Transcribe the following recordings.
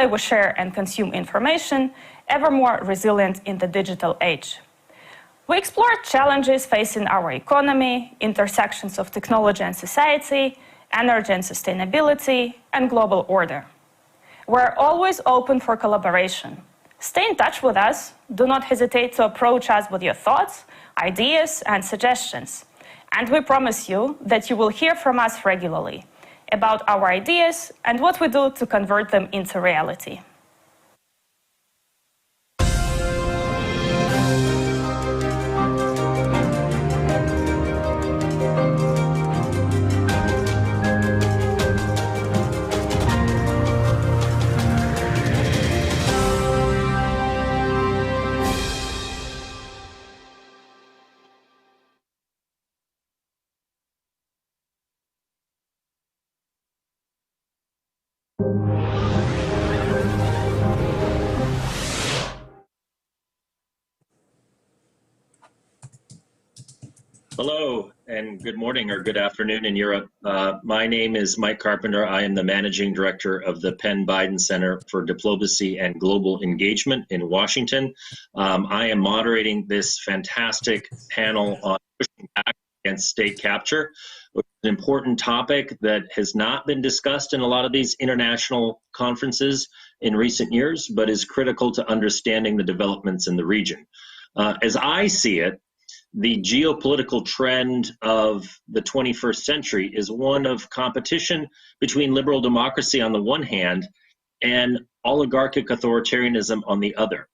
we share and consume information, ever more resilient in the digital age. We explored challenges facing our economy, intersections of technology and society, energy and sustainability, and global order. We're always open for collaboration. Stay in touch with us. Do not hesitate to approach us with your thoughts, ideas, and suggestions. And we promise you that you will hear from us regularly about our ideas and what we do to convert them into reality. Hello, and good morning or good afternoon in Europe. My name is Mike Carpenter. I am the Managing Director of the Penn Biden Center for Diplomacy and Global Engagement in Washington. I am moderating this fantastic panel on pushing back against state capture, which is an important topic that has not been discussed in a lot of these international conferences in recent years, but is critical to understanding the developments in the region. As I see it, the geopolitical trend of the 21st century is one of competition between liberal democracy on the one hand and oligarchic authoritarianism on the other.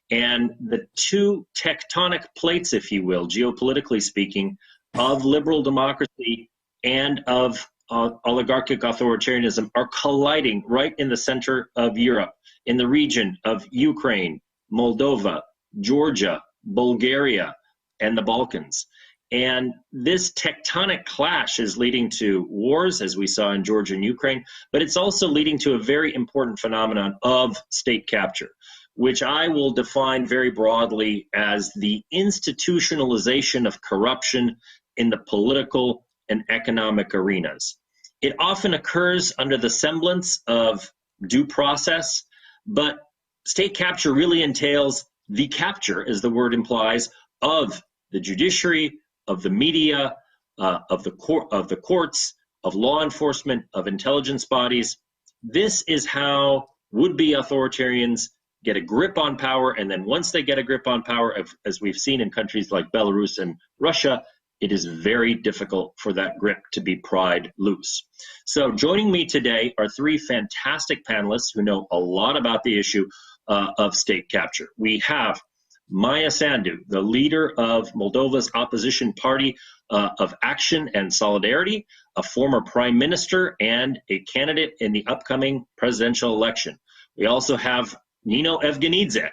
And the two tectonic plates, if you will, geopolitically speaking, of liberal democracy and of oligarchic authoritarianism are colliding right in the center of Europe, in the region of Ukraine, Moldova, Georgia, Bulgaria, and the Balkans. And this tectonic clash is leading to wars, as we saw in Georgia and Ukraine, but it's also leading to a very important phenomenon of state capture, which I will define very broadly as the institutionalization of corruption in the political and economic arenas. It often occurs under the semblance of due process, but state capture really entails the capture, as the word implies, of the judiciary, of the media, of the courts, of law enforcement, of intelligence bodies. This is how would-be authoritarians get a grip on power, and then once they get a grip on power, as we've seen in countries like Belarus and Russia, it is very difficult for that grip to be pried loose. So joining me today are three fantastic panelists who know a lot about the issue of state capture. We have Maia Sandu, the leader of Moldova's opposition party of Action and Solidarity, a former prime minister and a candidate in the upcoming presidential election. We also have Nino Evgenidze,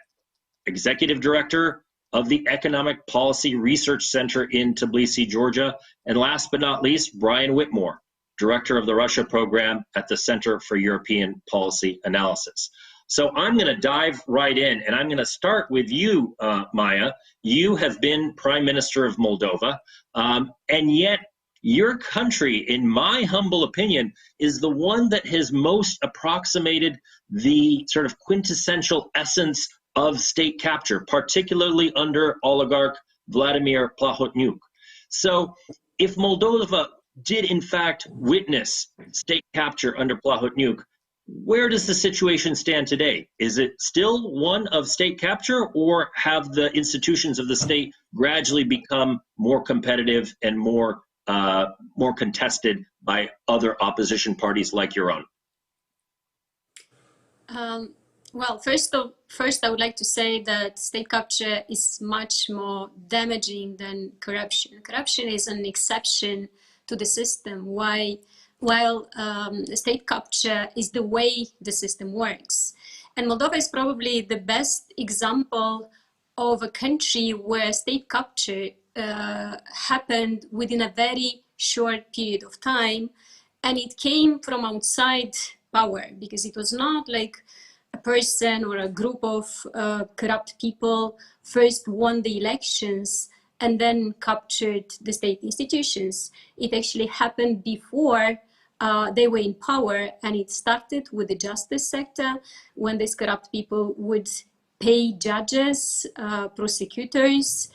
executive director of the Economic Policy Research Center in Tbilisi, Georgia. And last but not least, Brian Whitmore, director of the Russia program at the Center for European Policy Analysis. So I'm going to dive right in, and I'm going to start with you, Maia. You have been Prime Minister of Moldova, and yet your country, in my humble opinion, is the one that has most approximated the sort of quintessential essence of state capture, particularly under oligarch Vladimir Plahotniuc. So if Moldova did in fact witness state capture under Plahotniuc, where does the situation stand today? Is it still one of state capture, or have the institutions of the state gradually become more competitive and more contested by other opposition parties like your own? Well, first, I would like to say that state capture is much more damaging than corruption. Corruption is an exception to the system. While state capture is the way the system works. And Moldova is probably the best example of a country where state capture happened within a very short period of time, and it came from outside power, because it was not like a person or a group of corrupt people first won the elections and then captured the state institutions. It actually happened before they were in power, and it started with the justice sector, when these corrupt people would pay judges, prosecutors,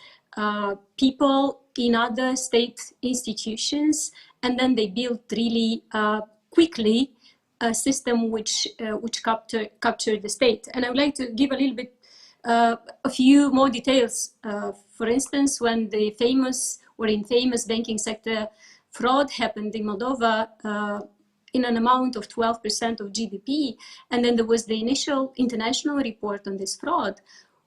people in other state institutions, and then they built really quickly a system which captured the state. And I would like to give a little bit, a few more details. For instance, when the infamous banking sector fraud happened in Moldova, in an amount of 12% of GDP, and then there was the initial international report on this fraud,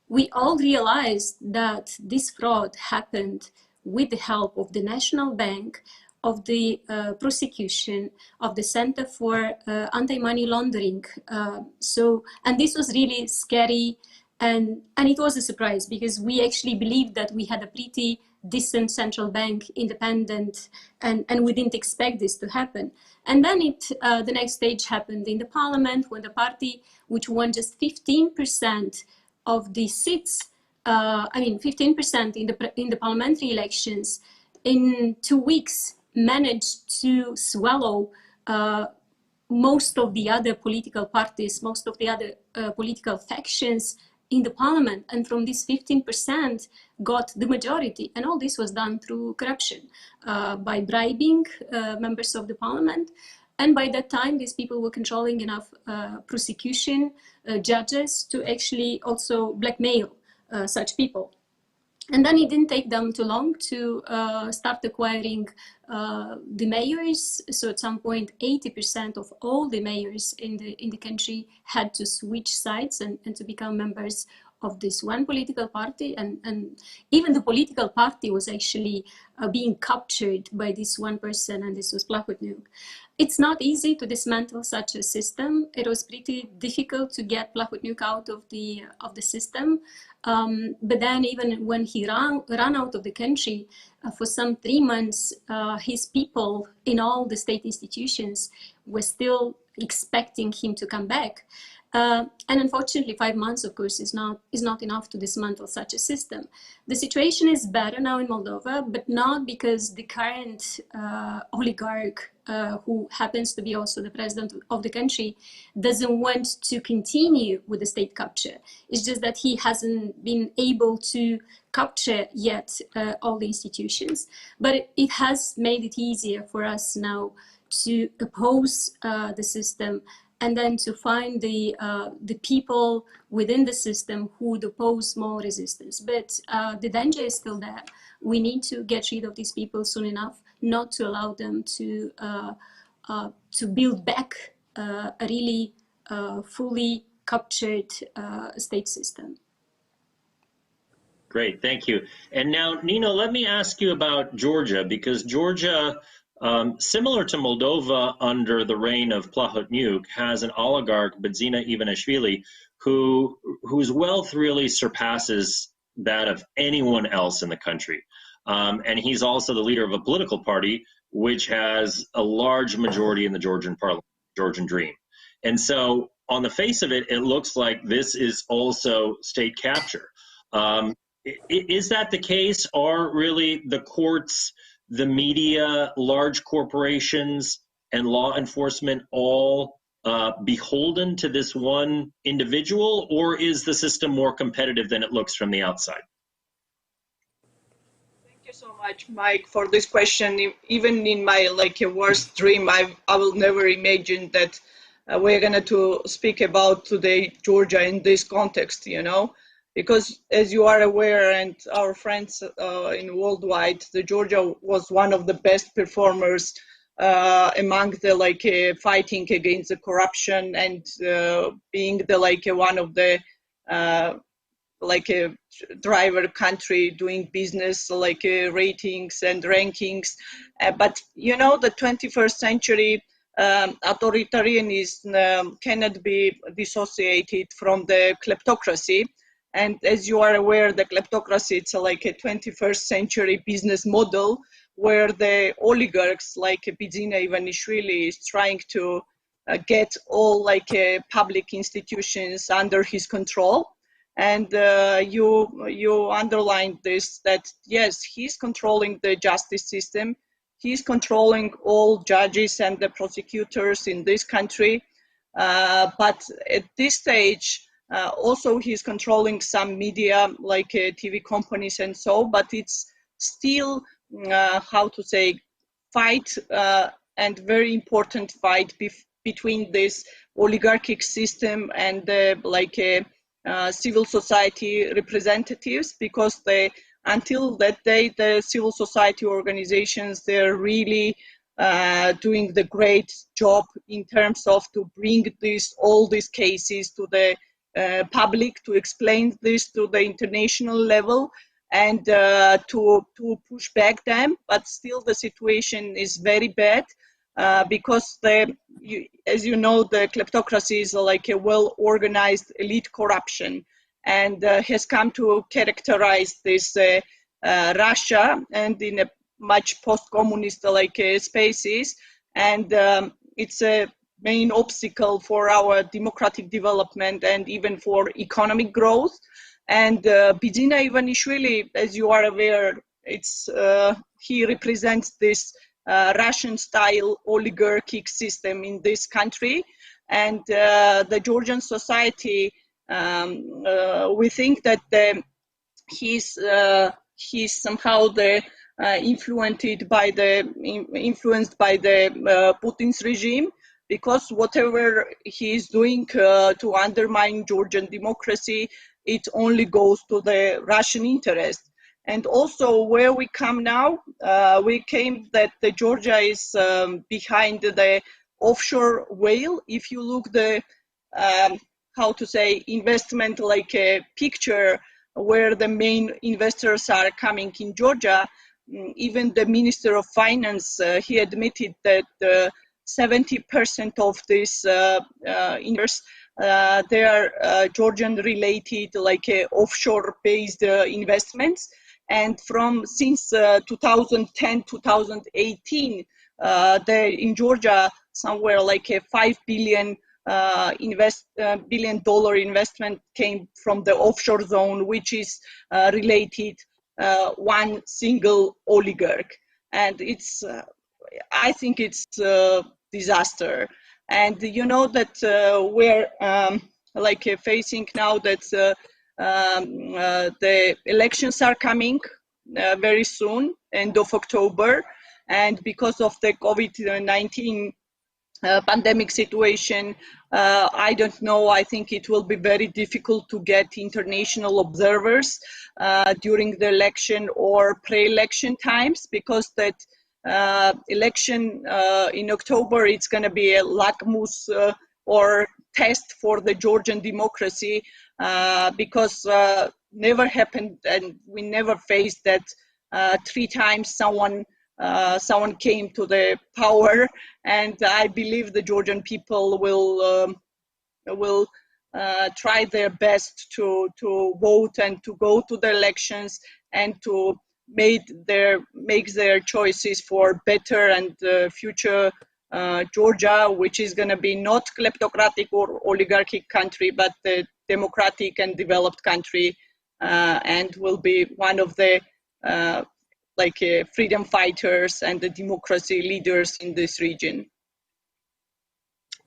we all realized that this fraud happened with the help of the National Bank, of the prosecution, of the Center for Anti-Money Laundering. And this was really scary, and it was a surprise, because we actually believed that we had a pretty decent central bank, independent, and we didn't expect this to happen. And then the next stage happened in the parliament, when the party, which won just 15% of the seats, 15% in the parliamentary elections, in 2 weeks managed to swallow most of the other political parties, most of the other political factions in the parliament, and from this 15% got the majority. And all this was done through corruption, by bribing members of the parliament. And by that time, these people were controlling enough prosecution judges to actually also blackmail such people. And then it didn't take them too long to start acquiring the mayors. So at some point, 80% of all the mayors in the country had to switch sides and to become members of this one political party. And even the political party was actually being captured by this one person, and this was Plahotniuc. It's not easy to dismantle such a system. It was pretty difficult to get Plahotniuc out of the system. But then even when he ran out of the country, for some 3 months, his people in all the state institutions were still expecting him to come back. And unfortunately, 5 months, of course, is not enough to dismantle such a system. The situation is better now in Moldova, but not because the current oligarch, who happens to be also the president of the country, doesn't want to continue with the state capture. It's just that he hasn't been able to capture yet all the institutions. But it has made it easier for us now to oppose the system, and then to find the people within the system who would oppose more resistance. But the danger is still there. We need to get rid of these people soon enough, not to allow them to build back a really fully captured state system. Great, thank you. And now, Nino, let me ask you about Georgia, because Georgia, similar to Moldova under the reign of Plahotniuc, has an oligarch, Bidzina Ivanishvili, whose wealth really surpasses that of anyone else in the country. And he's also the leader of a political party which has a large majority in the Georgian parliament, Georgian Dream. And so on the face of it, it looks like this is also state capture. Is that the case? Are really the courts, the media, large corporations, and law enforcement all beholden to this one individual, or is the system more competitive than it looks from the outside? Thank you so much, Mike, for this question. Even in my worst dream, I will never imagine that we're going to speak about today Georgia in this context, you know. Because as you are aware, and our friends in worldwide, the Georgia was one of the best performers among the fighting against the corruption, and being the one of the a driver country doing business, ratings and rankings. But you know, the 21st century authoritarianism cannot be dissociated from the kleptocracy. And as you are aware, the kleptocracy, it's like a 21st century business model where the oligarchs like Bidzina Ivanishvili is trying to get all public institutions under his control. And you underlined this, that yes, he's controlling the justice system. he's controlling all judges and the prosecutors in this country. But at this stage, also he's controlling some media like TV companies and so, but it's still, how to say, fight and very important fight between this oligarchic system and civil society representatives, because until that day, the civil society organizations, they're really doing the great job in terms of to bring all these cases to the public, to explain this to the international level, and to push back them. But still the situation is very bad because as you know, the kleptocracy is like a well-organized elite corruption, and has come to characterize this Russia and in a much post-communist spaces, and it's a main obstacle for our democratic development and even for economic growth. And Bidzina Ivanishvili, as you are aware, he represents this Russian-style oligarchic system in this country, and the Georgian society, we think that he's somehow influenced by the Putin's regime, because whatever he is doing to undermine Georgian democracy, it only goes to the Russian interest. And also where we come now, we came that Georgia is behind the offshore whale. If you look the, how to say, investment picture where the main investors are coming in Georgia, even the Minister of Finance, he admitted that 70% of these investors, they are Georgian-related, offshore-based investments. And since 2010, 2018, in Georgia, somewhere like a $5 billion billion-dollar investment came from the offshore zone, which is related one single oligarch. And I think it's a disaster. And you know that we're facing now that the elections are coming very soon, end of October, and because of the COVID-19 pandemic situation, I don't know, I think it will be very difficult to get international observers during the election or pre-election times, because that election in October, it's going to be a lakmus or test for the Georgian democracy, because never happened, and we never faced that 3 times someone came to the power. And I believe the Georgian people will try their best to vote and to go to the elections and to make their choices for better and future Georgia, which is going to be not kleptocratic or oligarchic country, but a democratic and developed country, and will be one of the freedom fighters and the democracy leaders in this region.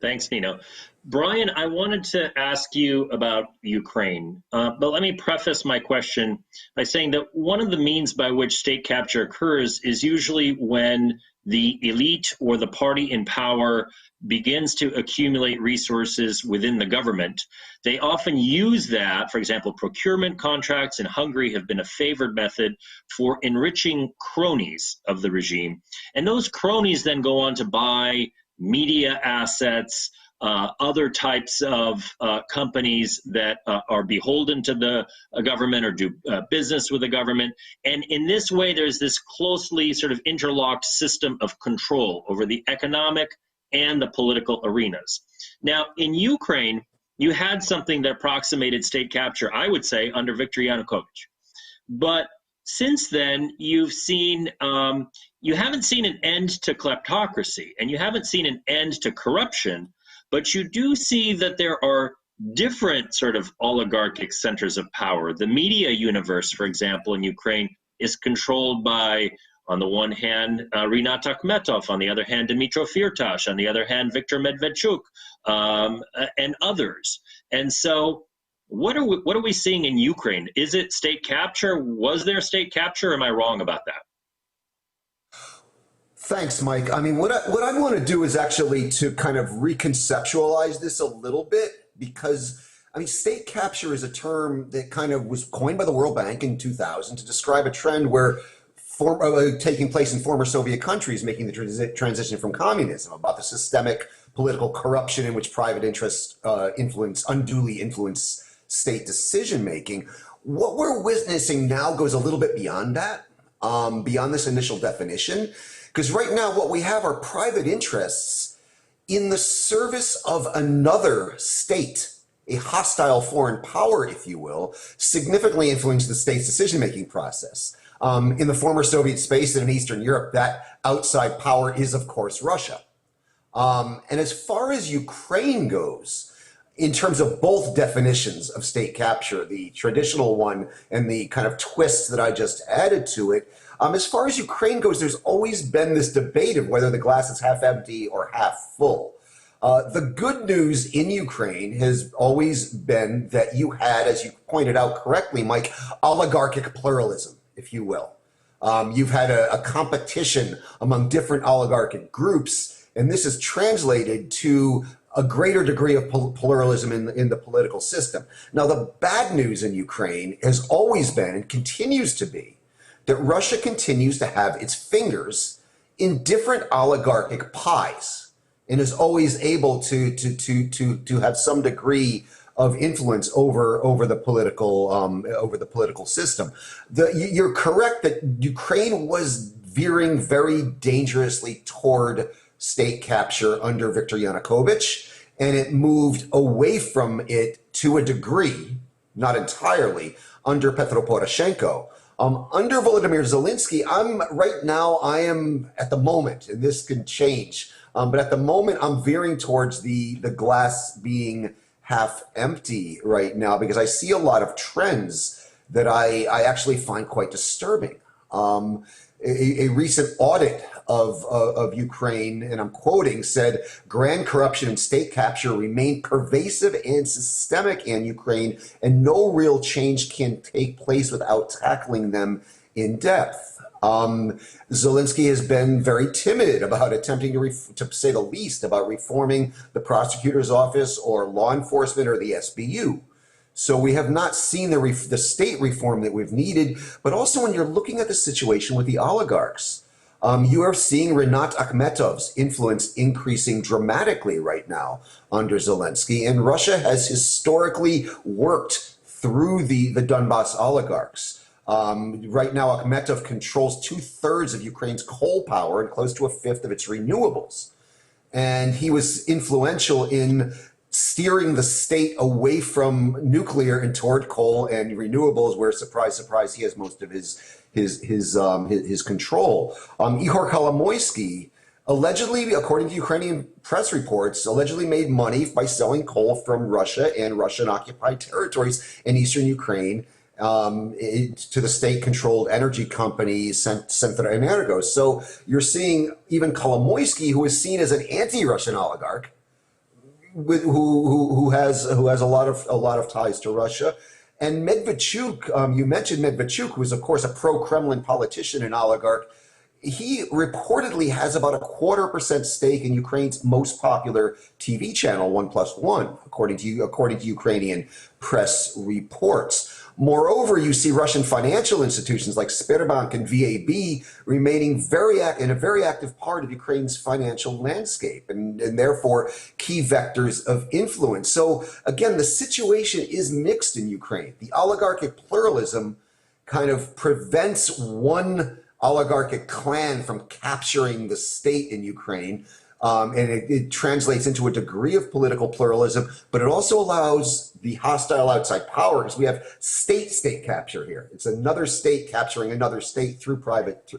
Thanks, Nino. Brian, I wanted to ask you about Ukraine, but let me preface my question by saying that one of the means by which state capture occurs is usually when the elite or the party in power begins to accumulate resources within the government. They often use that, for example, procurement contracts in Hungary have been a favored method for enriching cronies of the regime. And those cronies then go on to buy media assets, other types of companies that are beholden to the government or do business with the government. And in this way, there's this closely sort of interlocked system of control over the economic and the political arenas. Now, in Ukraine, you had something that approximated state capture, I would say, under Viktor Yanukovych. But since then, you've seen, you haven't seen an end to kleptocracy, and you haven't seen an end to corruption, but you do see that there are different sort of oligarchic centers of power. The media universe, for example, in Ukraine is controlled by On the one hand, Rinat Akhmetov. On the other hand, Dmytro Firtash. On the other hand, Viktor Medvedchuk, and others. And so, what are we seeing in Ukraine? Is it state capture? Was there state capture? Am I wrong about that? Thanks, Mike. I mean, what I want to do is actually to kind of reconceptualize this a little bit, because I mean, state capture is a term that kind of was coined by the World Bank in 2000 to describe a trend where taking place in former Soviet countries, making the transition from communism, about the systemic political corruption in which private interests unduly influence state decision making. What we're witnessing now goes a little bit beyond that, beyond this initial definition, because right now what we have are private interests in the service of another state, a hostile foreign power, if you will, significantly influence the state's decision-making process. In the former Soviet space and in Eastern Europe, that outside power is, of course, Russia. And as far as Ukraine goes, in terms of both definitions of state capture, the traditional one and the kind of twist that I just added to it, as far as Ukraine goes, there's always been this debate of whether the glass is half empty or half full. The good news in Ukraine has always been that you had, as you pointed out correctly, Mike, oligarchic pluralism, if you will. You've had a competition among different oligarchic groups, and this is translated to a greater degree of pluralism in the political system. Now, the bad news in Ukraine has always been and continues to be that Russia continues to have its fingers in different oligarchic pies, and is always able to have some degree of influence over the political system. You're correct that Ukraine was veering very dangerously toward state capture under Viktor Yanukovych, and it moved away from it to a degree, not entirely, under Petro Poroshenko. Under Volodymyr Zelensky, I am at the moment, and this can change, but at the moment I'm veering towards the glass being half empty right now, because I see a lot of trends that I actually find quite disturbing. A recent audit of Ukraine, and I'm quoting, said grand corruption and state capture remain pervasive and systemic in Ukraine, and no real change can take place without tackling them in depth. Zelensky has been very timid about attempting to say the least, about reforming the prosecutor's office or law enforcement or the SBU. So we have not seen the state reform that we've needed, but also when you're looking at the situation with the oligarchs, you are seeing Rinat Akhmetov's influence increasing dramatically right now under Zelensky, and Russia has historically worked through the Donbass oligarchs. Right now, Akhmetov controls 2/3 of Ukraine's coal power and close to 1/5 of its renewables. And he was influential in steering the state away from nuclear and toward coal and renewables, where, surprise, surprise, he has most of his control. Ihor Kolomoisky, allegedly, according to Ukrainian press reports, allegedly made money by selling coal from Russia and Russian-occupied territories in eastern Ukraine to the state-controlled energy company Centroenergo. So you're seeing even Kolomoisky, who is seen as an anti-Russian oligarch, who has a lot of ties to Russia, and Medvedchuk. You mentioned Medvedchuk, who is of course a pro-Kremlin politician and oligarch. He reportedly has about a 0.25% stake in Ukraine's most popular TV channel, 1+1, according to Ukrainian press reports. Moreover, you see Russian financial institutions like Sberbank and VAB remaining in a very active part of Ukraine's financial landscape, and therefore key vectors of influence. So again, the situation is mixed in Ukraine. The oligarchic pluralism kind of prevents one oligarchic clan from capturing the state in Ukraine. And it translates into a degree of political pluralism, but it also allows the hostile outside power, because we have state capture here. It's another state capturing another state through private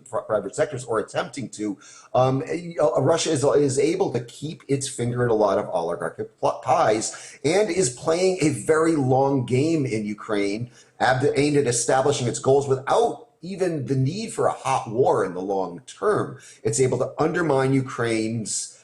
sectors, or attempting to. Russia is able to keep its finger in a lot of oligarchic pies, and is playing a very long game in Ukraine, aimed at establishing its goals without even the need for a hot war in the long term. It's able to undermine Ukraine's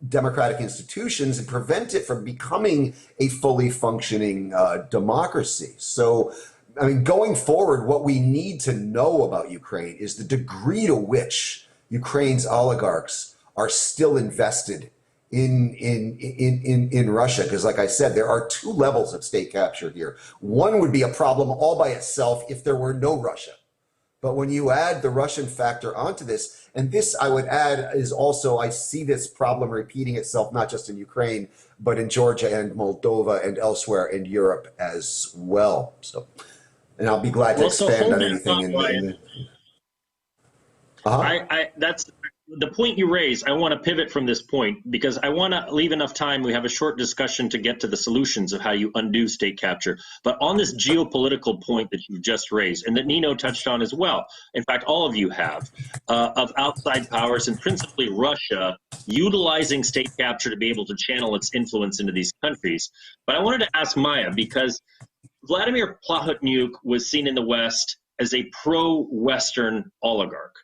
democratic institutions and prevent it from becoming a fully functioning democracy. So, I mean, going forward, what we need to know about Ukraine is the degree to which Ukraine's oligarchs are still invested in Russia. Because like I said, there are two levels of state capture here. One would be a problem all by itself if there were no Russia. But when you add the Russian factor onto this, and this I would add is also, I see this problem repeating itself, not just in Ukraine, but in Georgia and Moldova and elsewhere in Europe as well. So, and I'll be glad to expand on anything in that's the point you raise. I want to pivot from this point because I want to leave enough time. We have a short discussion to get to the solutions of how you undo state capture. But on this geopolitical point that you've just raised and that Nino touched on as well, in fact, all of you have, of outside powers and principally Russia utilizing state capture to be able to channel its influence into these countries. But I wanted to ask Maia, because Vladimir Plahotniuc was seen in the West as a pro-Western oligarch.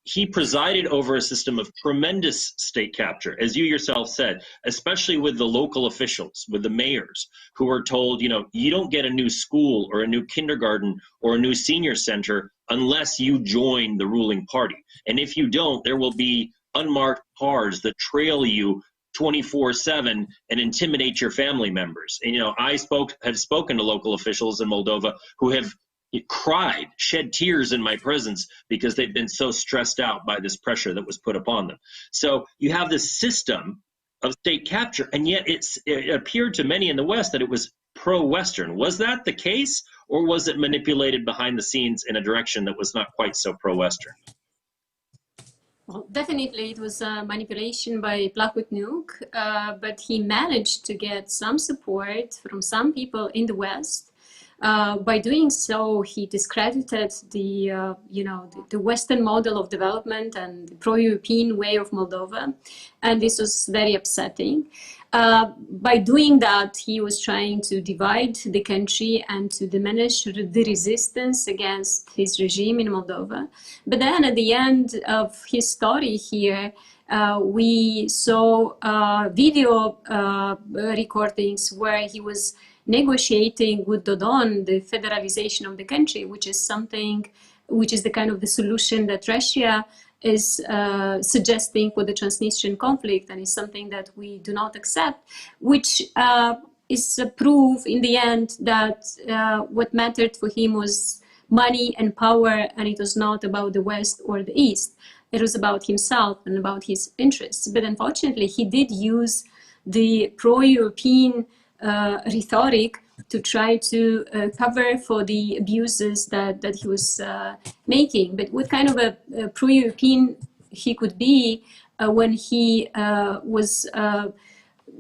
He presided over a system of tremendous state capture, as you yourself said, especially with the local officials, with the mayors, who were told, you know, you don't get a new school or a new kindergarten or a new senior center unless you join the ruling party. And if you don't, there will be unmarked cars that trail you 24/7 and intimidate your family members. And, you know, I have spoken to local officials in Moldova who have cried, shed tears in my presence because they've been so stressed out by this pressure that was put upon them. So you have this system of state capture, and yet it appeared to many in the West that it was pro-Western. Was that the case, or was it manipulated behind the scenes in a direction that was not quite so pro-Western? Well, definitely it was a manipulation by Plahotniuc, but he managed to get some support from some people in the West. By doing so, he discredited the Western model of development and the pro-European way of Moldova, and this was very upsetting. By doing that, he was trying to divide the country and to diminish the resistance against his regime in Moldova. But then at the end of his story here, we saw video recordings where he was negotiating with Dodon the federalization of the country, which is the kind of the solution that Russia is suggesting for the Transnistrian conflict, and is something that we do not accept, which is a proof in the end that what mattered for him was money and power, and it was not about the West or the East. It was about himself and about his interests. But unfortunately, he did use the pro-European rhetoric to try to cover for the abuses that he was making. But what kind of a pro-European he could be when he was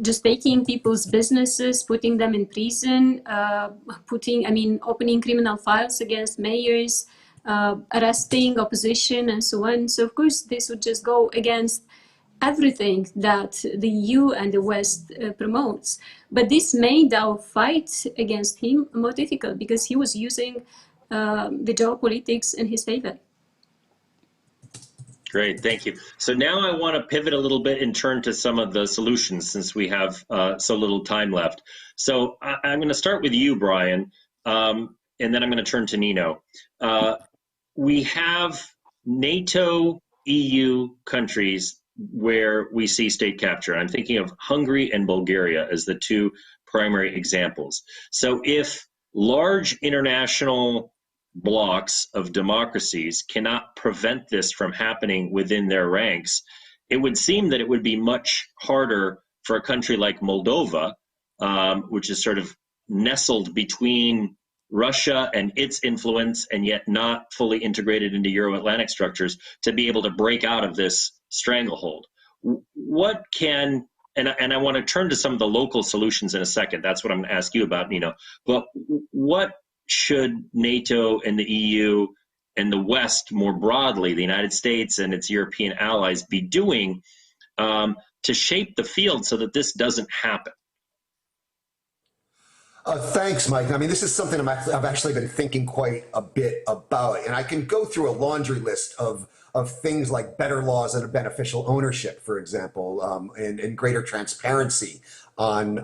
just taking people's businesses, putting them in prison, opening criminal files against mayors, arresting opposition and so on. So of course this would just go against everything that the EU and the West promotes. But this made our fight against him more difficult because he was using the geopolitics in his favor. Great, thank you. So now I want to pivot a little bit and turn to some of the solutions since we have so little time left. So I'm going to start with you, Brian, and then I'm going to turn to Nino. We have NATO, EU countries where we see state capture. I'm thinking of Hungary and Bulgaria as the two primary examples. So if large international blocks of democracies cannot prevent this from happening within their ranks, it would seem that it would be much harder for a country like Moldova, which is sort of nestled between Russia and its influence and yet not fully integrated into Euro-Atlantic structures, to be able to break out of this stranglehold. What can, and I want to turn to some of the local solutions in a second, that's what I'm going to ask you about, Nino, but what should NATO and the EU and the West more broadly, the United States and its European allies, be doing to shape the field so that this doesn't happen? Thanks, Mike. I mean, this is something I've actually been thinking quite a bit about, and I can go through a laundry list of things like better laws and beneficial ownership, for example, and greater transparency on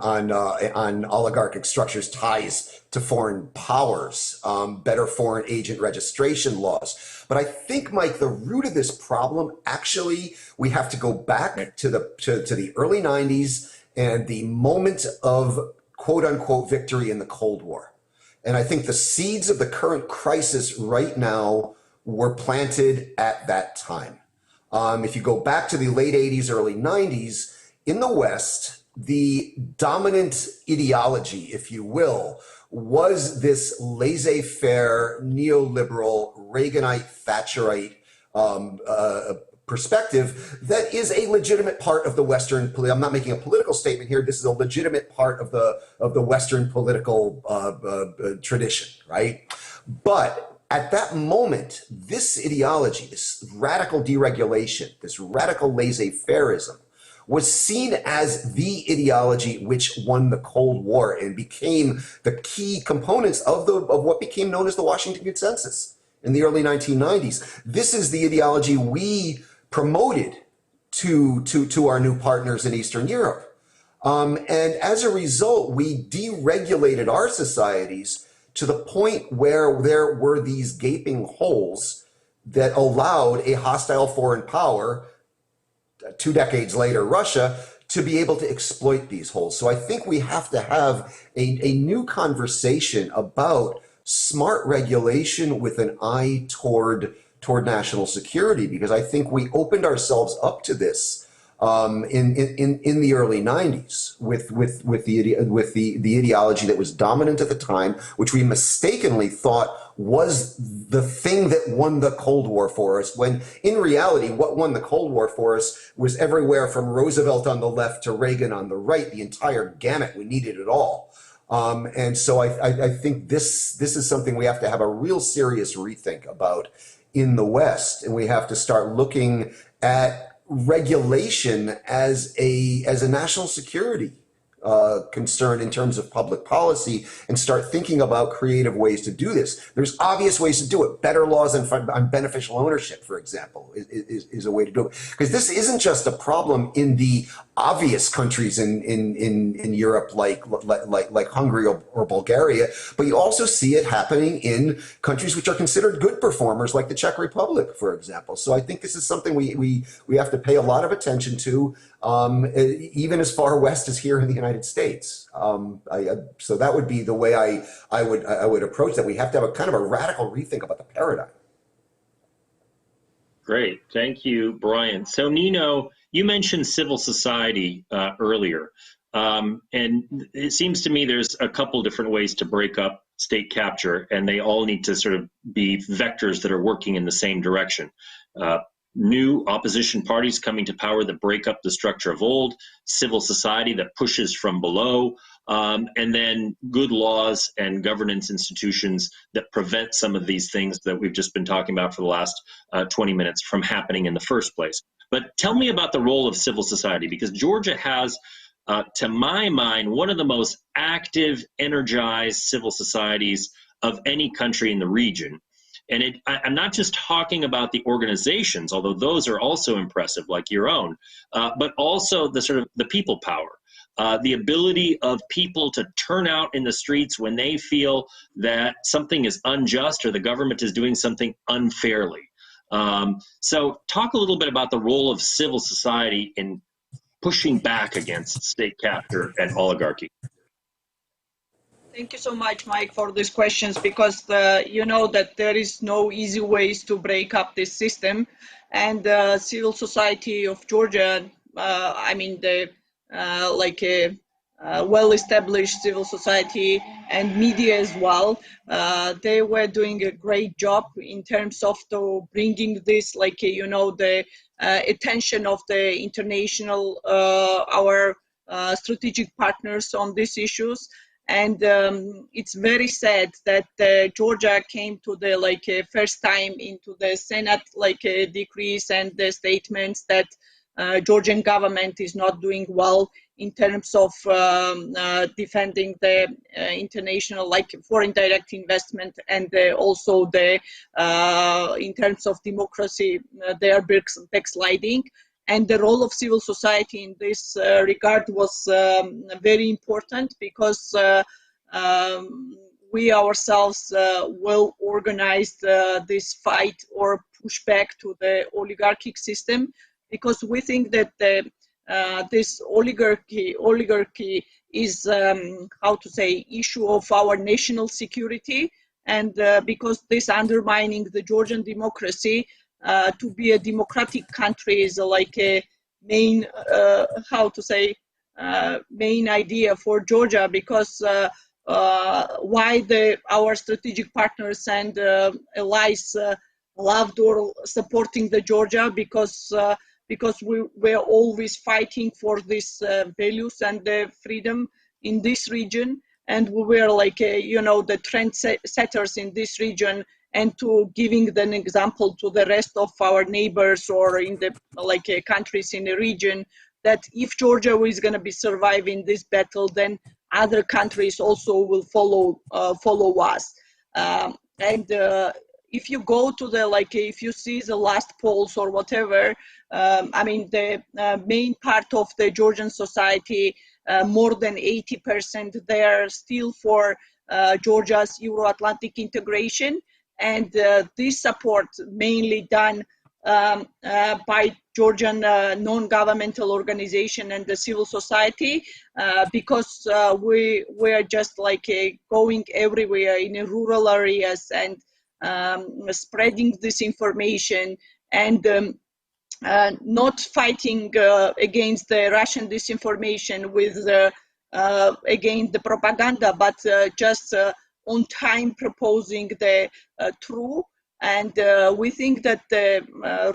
oligarchic structures' ties to foreign powers, better foreign agent registration laws. But I think, Mike, the root of this problem, actually, we have to go back to the early 90s and the moment of quote unquote victory in the Cold War. And I think the seeds of the current crisis right now were planted at that time. If you go back to the late 80s, early 90s, in the West, the dominant ideology, if you will, was this laissez-faire, neoliberal, Reaganite, Thatcherite perspective that is a legitimate part of the Western. I'm not making a political statement here. This is a legitimate part of the Western political tradition, right? But at that moment, this ideology, this radical deregulation, this radical laissez-faireism, was seen as the ideology which won the Cold War and became the key components of what became known as the Washington Consensus in the early 1990s. This is the ideology we promoted to our new partners in Eastern Europe. And as a result, we deregulated our societies to the point where there were these gaping holes that allowed a hostile foreign power, 2 decades later, Russia, to be able to exploit these holes. So I think we have to have a new conversation about smart regulation with an eye toward national security, because I think we opened ourselves up to this in the early 90s with the ideology that was dominant at the time, which we mistakenly thought was the thing that won the Cold War for us, when in reality what won the Cold War for us was everywhere from Roosevelt on the left to Reagan on the right, the entire gamut. We needed it all. And so I think this is something we have to have a real serious rethink about in the West, and we have to start looking at regulation as a national security concern in terms of public policy, and start thinking about creative ways to do this. There's obvious ways to do it. Better laws on beneficial ownership, for example, is a way to do it. Because this isn't just a problem in the obvious countries in Europe like Hungary or Bulgaria, but you also see it happening in countries which are considered good performers like the Czech Republic, for example. So I think this is something we have to pay a lot of attention to, even as far west as here in the United States. So that would be the way I would approach that. We have to have a kind of a radical rethink about the paradigm. Great, thank you, Brian. So Nino, you mentioned civil society earlier, and it seems to me there's a couple different ways to break up state capture, and they all need to sort of be vectors that are working in the same direction. New opposition parties coming to power that break up the structure of old, civil society that pushes from below, and then good laws and governance institutions that prevent some of these things that we've just been talking about for the last 20 minutes from happening in the first place. But tell me about the role of civil society, because Georgia has, to my mind, one of the most active, energized civil societies of any country in the region. And I'm not just talking about the organizations, although those are also impressive, like your own, but also the sort of the people power, the ability of people to turn out in the streets when they feel that something is unjust or the government is doing something unfairly. So talk a little bit about the role of civil society in pushing back against state capture and oligarchy. Thank you so much, Mike, for these questions, because you know that there is no easy ways to break up this system. And the civil society of Georgia, I mean, the like a well-established civil society and media as well, they were doing a great job in terms of bringing this, like, you know, the attention of the international, our strategic partners on these issues. And it's very sad that Georgia came to the first time into the Senate decrees and the statements that Georgian government is not doing well in terms of defending the international, like foreign direct investment, and also the in terms of democracy, they are backsliding. And the role of civil society in this regard was very important, because we ourselves well organized this fight or pushback to the oligarchic system, because we think that this oligarchy is how to say, issue of our national security, and because this undermining the Georgian democracy to be a democratic country is like a main how to say main idea for Georgia, because why our strategic partners and allies loved or supporting the Georgia, because we were always fighting for these values and the freedom in this region, and we were like you know, the trendsetters in this region, and to giving an example to the rest of our neighbors or in the like countries in the region, that if Georgia is going to be surviving this battle, then other countries also will follow us. And if you go to the, like, if you see the last polls or whatever, I mean, the main part of the Georgian society, more than 80%, they are still for Georgia's Euro-Atlantic integration. And this support mainly done by Georgian non-governmental organization and the civil society, because we are just like going everywhere in the rural areas and spreading this information, and not fighting against the Russian disinformation with against the propaganda, but just on time proposing the true. And we think that the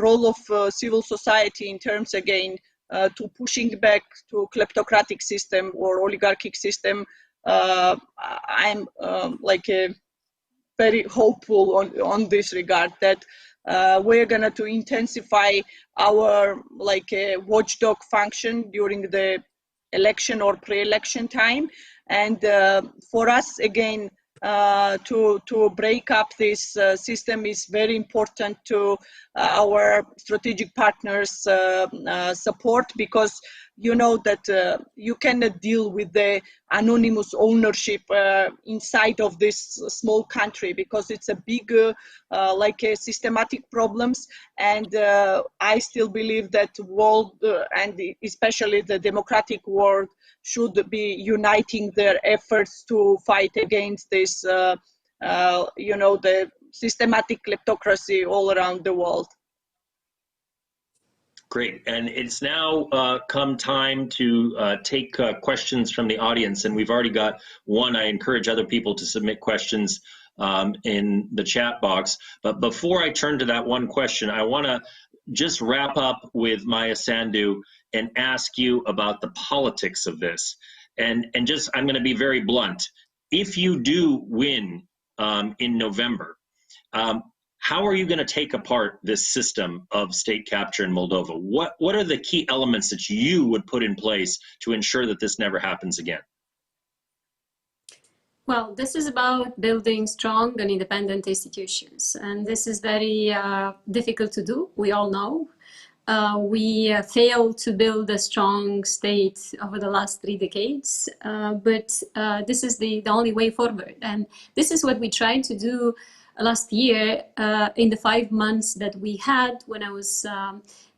role of civil society in terms, again, to pushing back to kleptocratic system or oligarchic system, I'm like very hopeful on this regard, that we're gonna to intensify our like watchdog function during the election or pre-election time. And for us, again, to break up this system is very important to our strategic partners' support, because you know that you cannot deal with the anonymous ownership inside of this small country, because it's a big like systematic problems. And I still believe that world and especially the democratic world should be uniting their efforts to fight against this you know, the systematic kleptocracy all around the world. Great, and it's now come time to take questions from the audience, and we've already got one. I encourage other people to submit questions in the chat box. But before I turn to that one question, I want to just wrap up with Maia Sandu and ask you about the politics of this. And just, I'm going to be very blunt. If you do win in November, how are you going to take apart this system of state capture in Moldova? What are the key elements that you would put in place to ensure that this never happens again? Well, this is about building strong and independent institutions, and this is very difficult to do. We all know. We failed to build a strong state over the last 3 decades, but this is the only way forward. And this is what we tried to do last year in the 5 months that we had when I was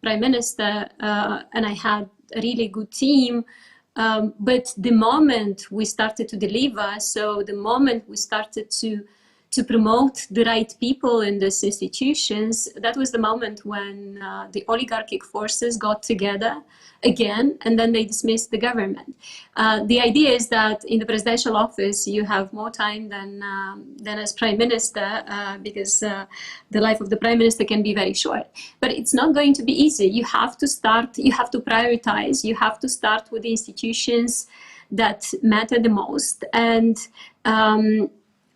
Prime Minister, and I had a really good team. But the moment we started to deliver, so the moment we started to promote the right people in these institutions, that was the moment when the oligarchic forces got together again, and then they dismissed the government. The idea is that in the presidential office, you have more time than as prime minister, because the life of the prime minister can be very short. But it's not going to be easy. You have to start, you have to prioritize, you have to start with the institutions that matter the most. And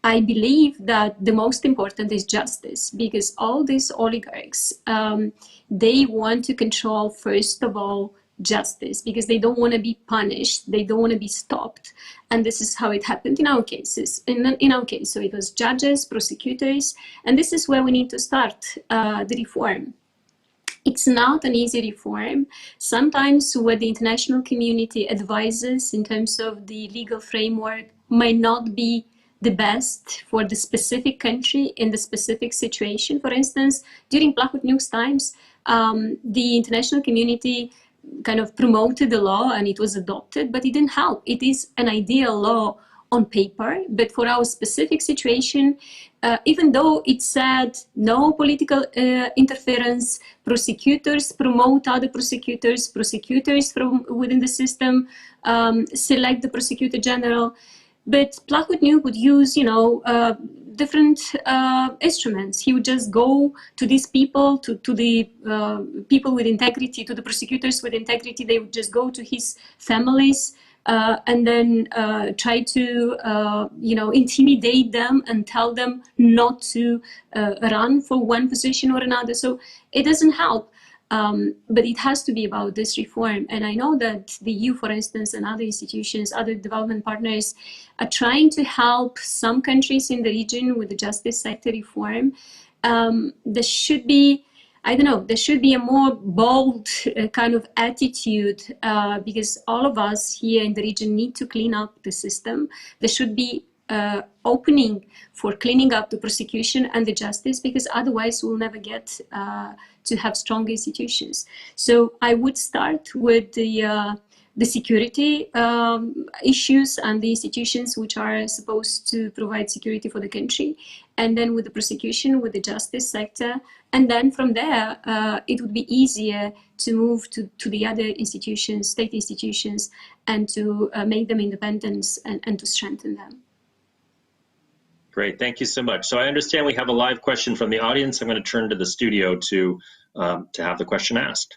I believe that the most important is justice, because all these oligarchs, they want to control, first of all, justice because they don't want to be punished, they don't want to be stopped. And this is how it happened in our cases. In our case, so it was judges, prosecutors, and this is where we need to start the reform. It's not an easy reform. Sometimes what the international community advises in terms of the legal framework might not be the best for the specific country in the specific situation. For instance, during Plahotniuk's times, the international community kind of promoted the law and it was adopted, but it didn't help. It is an ideal law on paper, but for our specific situation, even though it said no political interference, prosecutors promote other prosecutors, prosecutors from within the system select the prosecutor general, but Plahotniuk would use, different instruments. He would just go to these people, to the people with integrity, to the prosecutors with integrity. They would just go to his families and then try to, intimidate them and tell them not to run for one position or another. So it doesn't help. But it has to be about this reform. And I know that the EU, for instance, and other institutions, other development partners are trying to help some countries in the region with the justice sector reform. There should be, there should be a more bold kind of attitude because all of us here in the region need to clean up the system. There should be opening for cleaning up the prosecution and the justice, because otherwise we'll never get to have strong institutions. So I would start with the security issues and the institutions which are supposed to provide security for the country, and then with the prosecution, with the justice sector, and then from there it would be easier to move to the other institutions, state institutions, and to make them independent and to strengthen them. Great, thank you so much. So I understand we have a live question from the audience. I'm going to turn to the studio to have the question asked.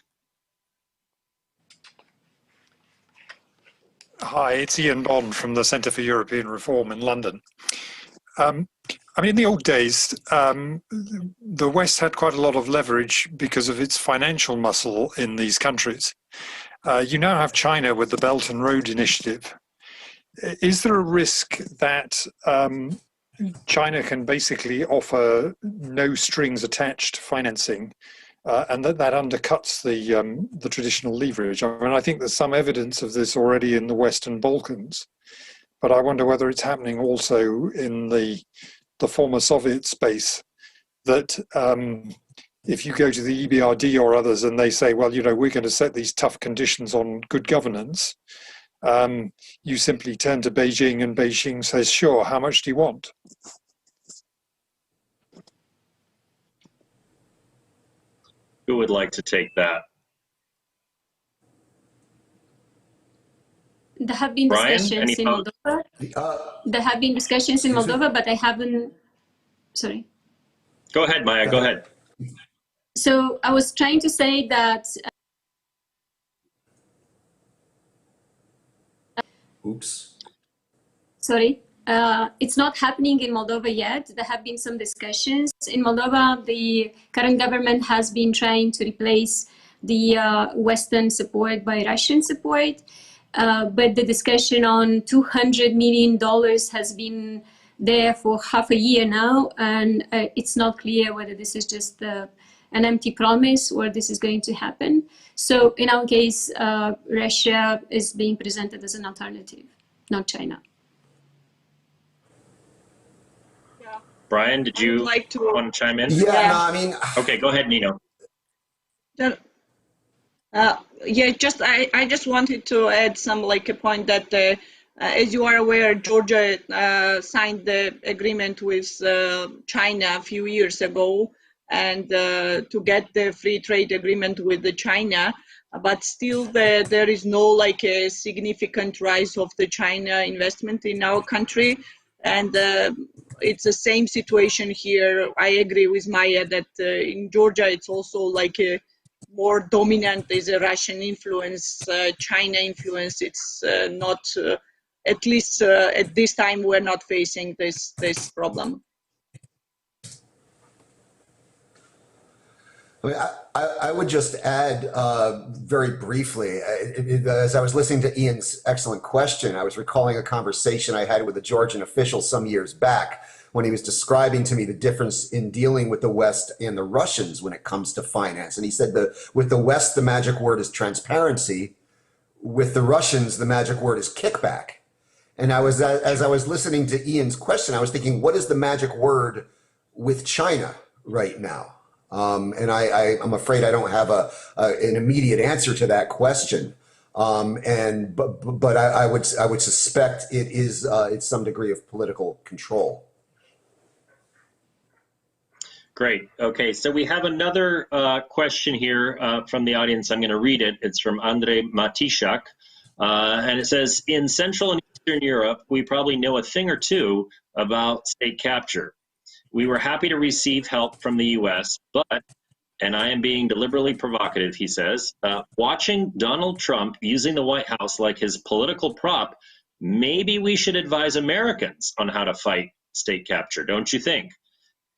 Hi, it's Ian Bond from the Centre for European Reform in London. In the old days, the West had quite a lot of leverage because of its financial muscle in these countries. You now have China with the Belt and Road Initiative. Is there a risk that China can basically offer no strings attached financing, and that undercuts the traditional leverage? I think there's some evidence of this already in the Western Balkans, but I wonder whether it's happening also in the former Soviet space, that if you go to the EBRD or others and they say, well, we're going to set these tough conditions on good governance, you simply turn to Beijing and Beijing says, sure, how much do you want? Who would like to take that? There have been discussions in Moldova. There have been discussions in Moldova, but I haven't. Sorry. Go ahead, Maia. Go ahead. So I was trying to say that. Oops. Sorry. It's not happening in Moldova yet. There have been some discussions. In Moldova, the current government has been trying to replace the Western support by Russian support. But the discussion on $200 million has been there for half a year now, and it's not clear whether this is just an empty promise or this is going to happen. So in our case, Russia is being presented as an alternative, not China. Brian, did you want to chime in? Yeah. Okay, go ahead, Nino. I just wanted to add some a point that as you are aware, Georgia signed the agreement with China a few years ago, and to get the free trade agreement with China, but still there is no a significant rise of the China investment in our country, and it's the same situation here. I agree with Maia that in Georgia it's also a more dominant is a Russian influence, China influence. It's not, at least at this time, we're not facing this problem. I mean, I would just add very briefly, as I was listening to Ian's excellent question, I was recalling a conversation I had with a Georgian official some years back when he was describing to me the difference in dealing with the West and the Russians when it comes to finance. And he said that with the West, the magic word is transparency. With the Russians, the magic word is kickback. And as I was listening to Ian's question, I was thinking, what is the magic word with China right now? And I'm afraid I don't have an immediate answer to that question. But I would suspect it is it's some degree of political control. Great. Okay, so we have another question here from the audience. I'm going to read it. It's from Andrei Matishak, and it says, in Central and Eastern Europe, we probably know a thing or two about state capture. We were happy to receive help from the US, but, and I am being deliberately provocative, he says, watching Donald Trump using the White House like his political prop, maybe we should advise Americans on how to fight state capture, don't you think?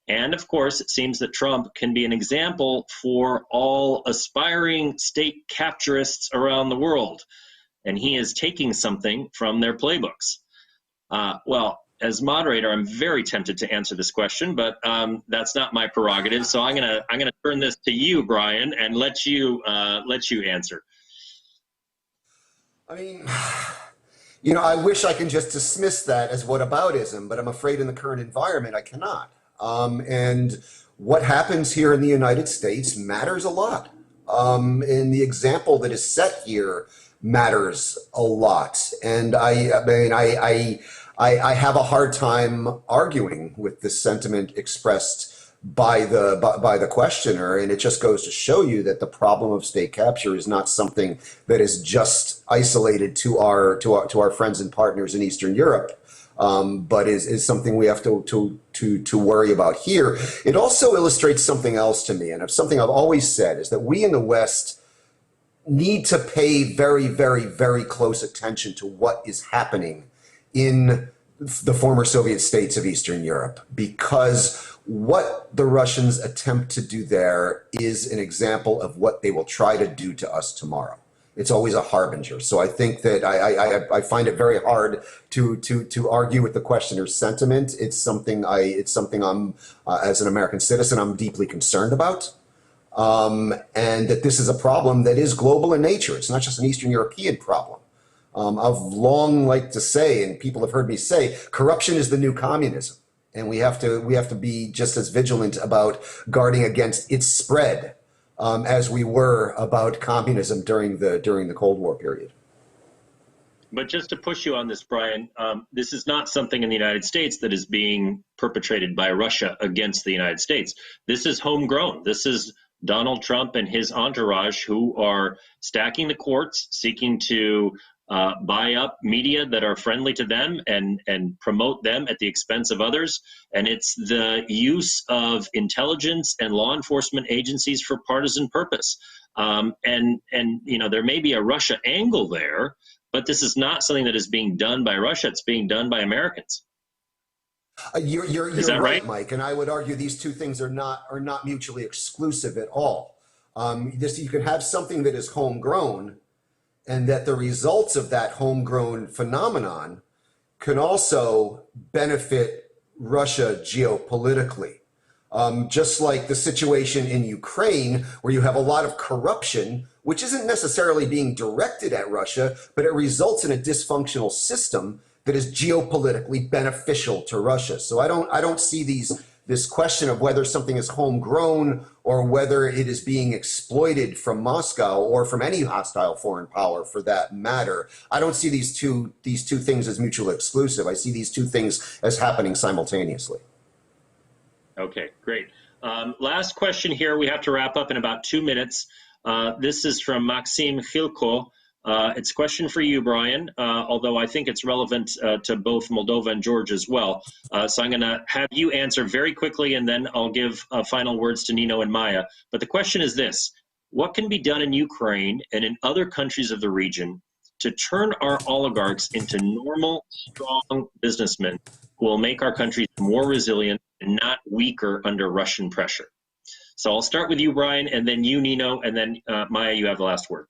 And of course, it seems that Trump can be an example for all aspiring state capturists around the world, and he is taking something from their playbooks. Well, as moderator, I'm very tempted to answer this question, but that's not my prerogative. So I'm gonna turn this to you, Brian, and let you answer. I mean, you know, I wish I can just dismiss that as whataboutism, but I'm afraid in the current environment I cannot. And what happens here in the United States matters a lot. And the example that is set here matters a lot. And I have a hard time arguing with the sentiment expressed by the questioner, and it just goes to show you that the problem of state capture is not something that is just isolated to our friends and partners in Eastern Europe, but is something we have to worry about here. It also illustrates something else to me, and it's something I've always said, is that we in the West need to pay very, very, very close attention to what is happening in the former Soviet states of Eastern Europe, because what the Russians attempt to do there is an example of what they will try to do to us tomorrow. It's always a harbinger. So I think that I find it very hard to argue with the questioner's sentiment. It's something I'm as an American citizen, I'm deeply concerned about. And that this is a problem that is global in nature. It's not just an Eastern European problem. I've long liked to say, and people have heard me say, corruption is the new communism, and we have to be just as vigilant about guarding against its spread as we were about communism during the Cold War period. But just to push you on this, Brian, this is not something in the United States that is being perpetrated by Russia against the United States. This is homegrown. This is Donald Trump and his entourage who are stacking the courts, seeking to buy up media that are friendly to them and promote them at the expense of others. And it's the use of intelligence and law enforcement agencies for partisan purpose. And you know, there may be a Russia angle there, but this is not something that is being done by Russia. It's being done by Americans. You're right, Mike, and I would argue these two things are not mutually exclusive at all. You can have something that is homegrown, and that the results of that homegrown phenomenon can also benefit Russia geopolitically. Just like the situation in Ukraine, where you have a lot of corruption, which isn't necessarily being directed at Russia, but it results in a dysfunctional system that is geopolitically beneficial to Russia. So I don't see this question of whether something is homegrown or whether it is being exploited from Moscow or from any hostile foreign power for that matter. I don't see these two things as mutually exclusive. I see these two things as happening simultaneously. Okay, great. Last question here. We have to wrap up in about 2 minutes. This is from Maxim Khilko. It's a question for you, Brian, although I think it's relevant to both Moldova and Georgia as well. So I'm going to have you answer very quickly, and then I'll give final words to Nino and Maia. But the question is this: what can be done in Ukraine and in other countries of the region to turn our oligarchs into normal, strong businessmen who will make our countries more resilient and not weaker under Russian pressure? So I'll start with you, Brian, and then you, Nino, and then Maia, you have the last word.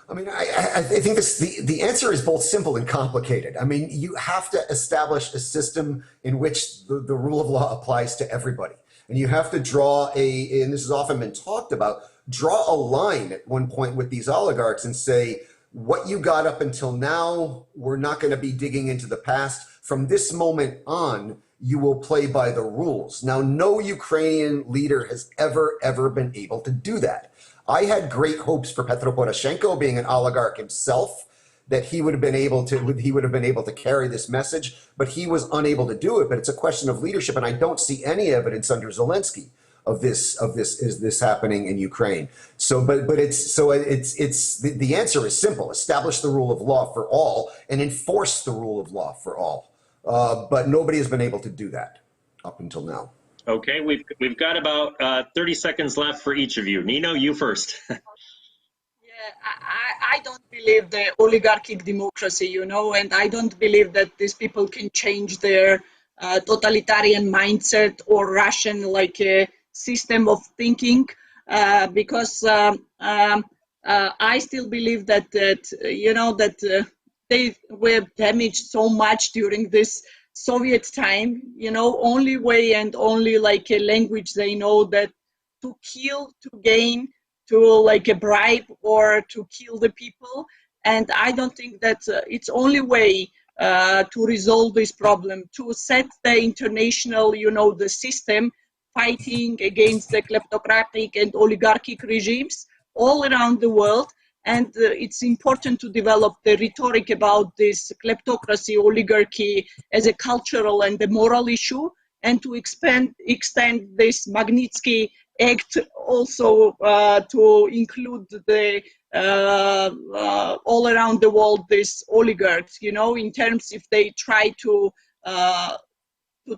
I mean, I think the answer is both simple and complicated. I mean, you have to establish a system in which the rule of law applies to everybody. And you have to draw and this has often been talked about, draw a line at one point with these oligarchs and say, what you got up until now, we're not going to be digging into the past. From this moment on, you will play by the rules. Now, no Ukrainian leader has ever been able to do that. I had great hopes for Petro Poroshenko, being an oligarch himself, that he would have been able to carry this message, but he was unable to do it. But it's a question of leadership, and I don't see any evidence under Zelensky of this happening in Ukraine. So, the answer is simple: establish the rule of law for all and enforce the rule of law for all. But nobody has been able to do that up until now. Okay, we've got about 30 seconds left for each of you. Nino, you first. I don't believe the oligarchic democracy, you know, and I don't believe that these people can change their totalitarian mindset or Russian like a system of thinking, because I still believe that they were damaged so much during this Soviet time, you know, only way and only like a language they know that to kill, to gain, to like a bribe or to kill the people. And I don't think that it's only way to resolve this problem, to set the international, you know, the system fighting against the kleptocratic and oligarchic regimes all around the world. And it's important to develop the rhetoric about this kleptocracy, oligarchy as a cultural and a moral issue, and to extend this Magnitsky Act also to include the all around the world these oligarchs, you know, in terms if they try to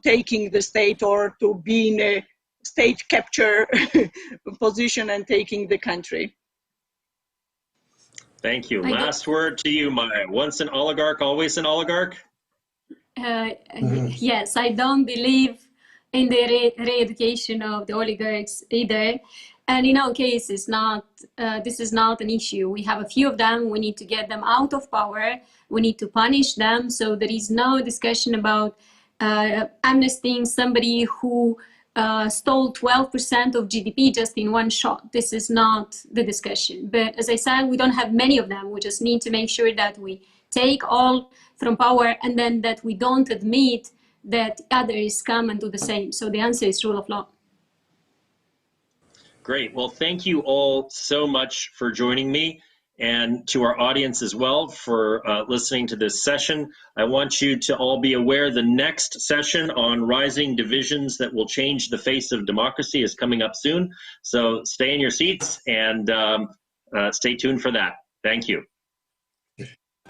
taking the state or to be in a state capture position and taking the country. Thank you. Last word to you, Maia. Once an oligarch, always an oligarch? Yes, I don't believe in the re-education of the oligarchs either. And in our case, it's not, this is not an issue. We have a few of them. We need to get them out of power. We need to punish them. So there is no discussion about amnestying somebody who stole 12% of GDP just in one shot. This is not the discussion. But as I said, we don't have many of them. We just need to make sure that we take all from power and then that we don't admit that others come and do the same. So the answer is rule of law. Great. Well, thank you all so much for joining me, and to our audience as well for listening to this session. I want you to all be aware the next session on rising divisions that will change the face of democracy is coming up soon. So stay in your seats and stay tuned for that. Thank you.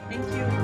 Thank you.